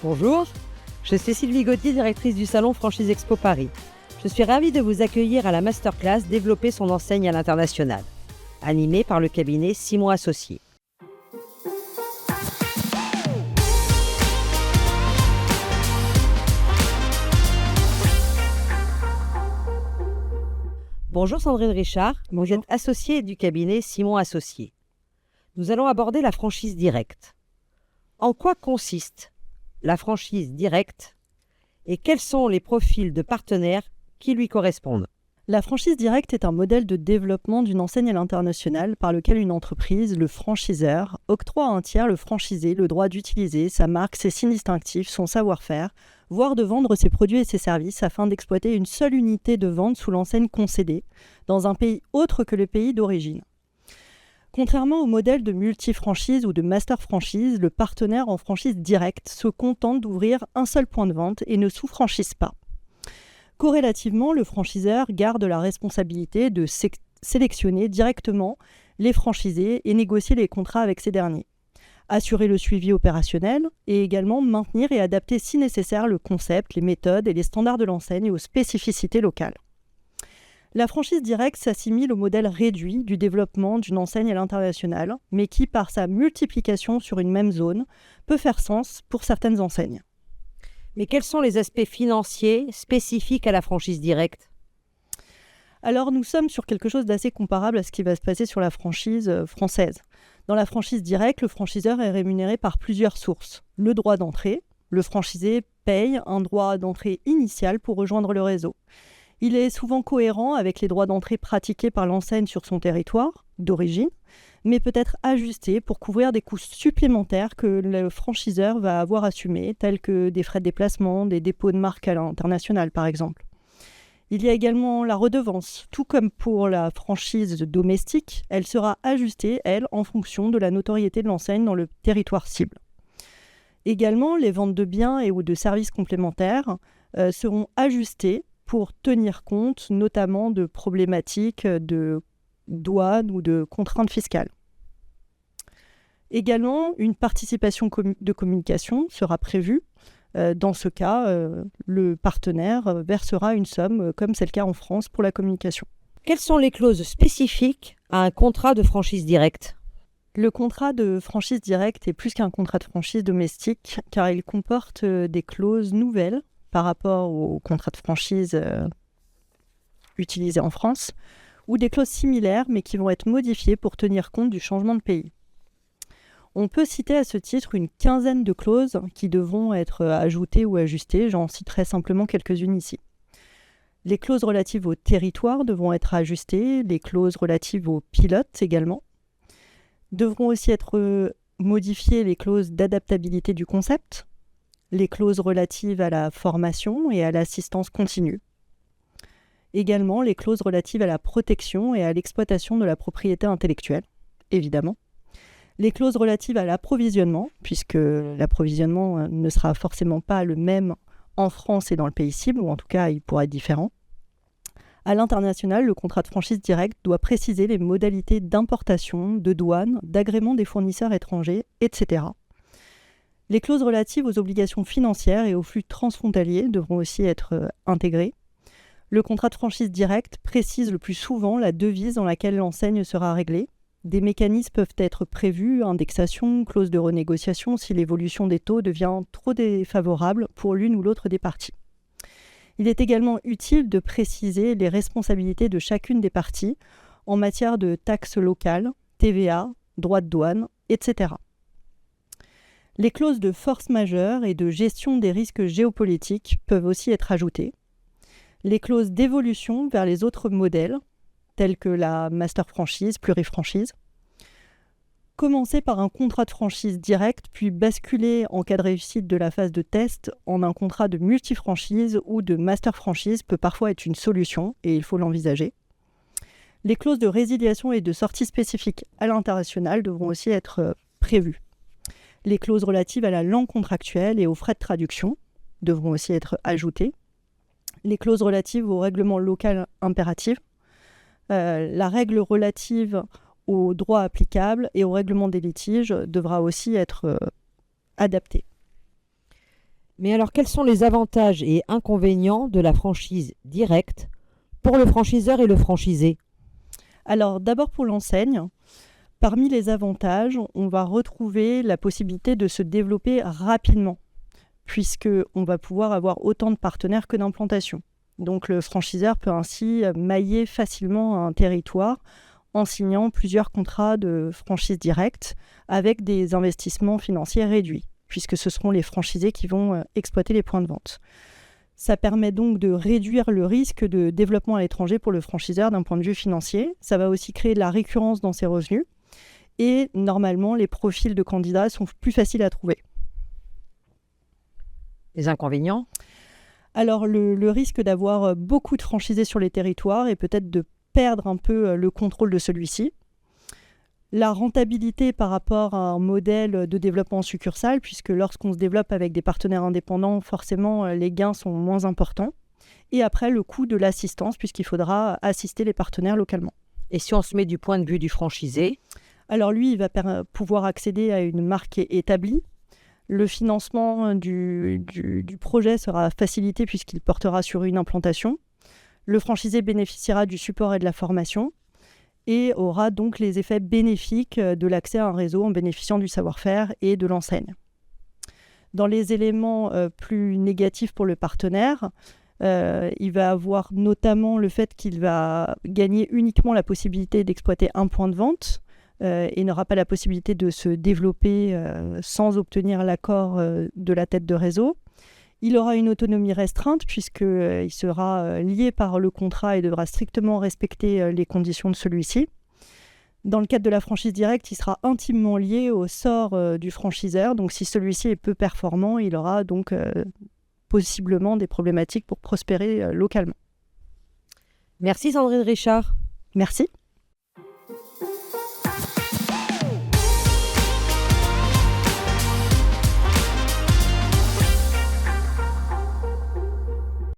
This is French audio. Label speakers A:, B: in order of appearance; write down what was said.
A: Bonjour, je suis Sylvie Gauthier, directrice du salon Franchise Expo Paris. Je suis ravie de vous accueillir à la masterclass Développer son enseigne à l'international, animée par le cabinet Simon Associés. Bonjour Sandrine Richard, vous êtes associée du cabinet Simon Associés. Nous allons aborder la franchise directe. En quoi consiste la franchise directe et quels sont les profils de partenaires qui lui correspondent?
B: La franchise directe est un modèle de développement d'une enseigne à l'international par lequel une entreprise, le franchiseur, octroie à un tiers, le franchisé, le droit d'utiliser sa marque, ses signes distinctifs, son savoir-faire, voire de vendre ses produits et ses services afin d'exploiter une seule unité de vente sous l'enseigne concédée dans un pays autre que le pays d'origine. Contrairement au modèle de multi-franchise ou de master franchise, le partenaire en franchise directe se contente d'ouvrir un seul point de vente et ne sous-franchise pas. Corrélativement, le franchiseur garde la responsabilité de sélectionner directement les franchisés et négocier les contrats avec ces derniers, assurer le suivi opérationnel et également maintenir et adapter si nécessaire le concept, les méthodes et les standards de l'enseigne aux spécificités locales. La franchise directe s'assimile au modèle réduit du développement d'une enseigne à l'international, mais qui, par sa multiplication sur une même zone, peut faire sens pour certaines enseignes.
A: Mais quels sont les aspects financiers spécifiques à la franchise directe?
B: Alors, nous sommes sur quelque chose d'assez comparable à ce qui va se passer sur la franchise française. Dans la franchise directe, le franchiseur est rémunéré par plusieurs sources. Le droit d'entrée, le franchisé paye un droit d'entrée initial pour rejoindre le réseau. Il est souvent cohérent avec les droits d'entrée pratiqués par l'enseigne sur son territoire d'origine, mais peut être ajusté pour couvrir des coûts supplémentaires que le franchiseur va avoir assumés, tels que des frais de déplacement, des dépôts de marque à l'international par exemple. Il y a également la redevance. Tout comme pour la franchise domestique, elle sera ajustée, elle, en fonction de la notoriété de l'enseigne dans le territoire cible. Également, les ventes de biens et ou de services complémentaires seront ajustées pour tenir compte notamment de problématiques de douane ou de contraintes fiscales. Également, une participation de communication sera prévue. Dans ce cas, le partenaire versera une somme, comme c'est le cas en France pour la communication.
A: Quelles sont les clauses spécifiques à un contrat de franchise directe?
B: Le contrat de franchise directe est plus qu'un contrat de franchise domestique, car il comporte des clauses nouvelles par rapport au contrat de franchise utilisé en France, ou des clauses similaires mais qui vont être modifiées pour tenir compte du changement de pays. On peut citer à ce titre une quinzaine de clauses qui devront être ajoutées ou ajustées, j'en citerai simplement quelques-unes ici. Les clauses relatives au territoire devront être ajustées, les clauses relatives aux pilotes également. Devront aussi être modifiées les clauses d'adaptabilité du concept, les clauses relatives à la formation et à l'assistance continue. Également, les clauses relatives à la protection et à l'exploitation de la propriété intellectuelle, évidemment. Les clauses relatives à l'approvisionnement, puisque l'approvisionnement ne sera forcément pas le même en France et dans le pays cible, ou en tout cas, il pourra être différent. À l'international, le contrat de franchise directe doit préciser les modalités d'importation, de douane, d'agrément des fournisseurs étrangers, etc. Les clauses relatives aux obligations financières et aux flux transfrontaliers devront aussi être intégrées. Le contrat de franchise directe précise le plus souvent la devise dans laquelle l'enseigne sera réglée. Des mécanismes peuvent être prévus, indexation, clause de renégociation si l'évolution des taux devient trop défavorable pour l'une ou l'autre des parties. Il est également utile de préciser les responsabilités de chacune des parties en matière de taxes locales, TVA, droits de douane, etc. Les clauses de force majeure et de gestion des risques géopolitiques peuvent aussi être ajoutées. Les clauses d'évolution vers les autres modèles, tels que la master franchise, plurifranchise. Commencer par un contrat de franchise direct, puis basculer en cas de réussite de la phase de test en un contrat de multifranchise ou de master franchise peut parfois être une solution et il faut l'envisager. Les clauses de résiliation et de sortie spécifiques à l'international devront aussi être prévues. Les clauses relatives à la langue contractuelle et aux frais de traduction devront aussi être ajoutées. Les clauses relatives au règlement local impératif. La règle relative aux droits applicables et au règlement des litiges devra aussi être adaptée.
A: Mais alors, quels sont les avantages et inconvénients de la franchise directe pour le franchiseur et le franchisé?
B: Alors d'abord pour l'enseigne, parmi les avantages, on va retrouver la possibilité de se développer rapidement, puisqu'on va pouvoir avoir autant de partenaires que d'implantations. Donc le franchiseur peut ainsi mailler facilement un territoire en signant plusieurs contrats de franchise directe avec des investissements financiers réduits, puisque ce seront les franchisés qui vont exploiter les points de vente. Ça permet donc de réduire le risque de développement à l'étranger pour le franchiseur d'un point de vue financier. Ça va aussi créer de la récurrence dans ses revenus. Et normalement, les profils de candidats sont plus faciles à trouver.
A: Les inconvénients?
B: Alors, le risque d'avoir beaucoup de franchisés sur les territoires et peut-être de perdre un peu le contrôle de celui-ci. La rentabilité par rapport à un modèle de développement en succursale, puisque lorsqu'on se développe avec des partenaires indépendants, forcément, les gains sont moins importants. Et après, le coût de l'assistance, puisqu'il faudra assister les partenaires localement.
A: Et si on se met du point de vue du franchisé?
B: Alors lui, il va pouvoir accéder à une marque établie. Le financement du projet sera facilité puisqu'il portera sur une implantation. Le franchisé bénéficiera du support et de la formation et aura donc les effets bénéfiques de l'accès à un réseau en bénéficiant du savoir-faire et de l'enseigne. Dans les éléments plus négatifs pour le partenaire, il va avoir notamment le fait qu'il va gagner uniquement la possibilité d'exploiter un point de vente et n'aura pas la possibilité de se développer sans obtenir l'accord de la tête de réseau. Il aura une autonomie restreinte puisqu'il sera lié par le contrat et devra strictement respecter les conditions de celui-ci. Dans le cadre de la franchise directe, il sera intimement lié au sort du franchiseur. Donc si celui-ci est peu performant, il aura donc possiblement des problématiques pour prospérer localement.
A: Merci Sandrine Richard.
B: Merci.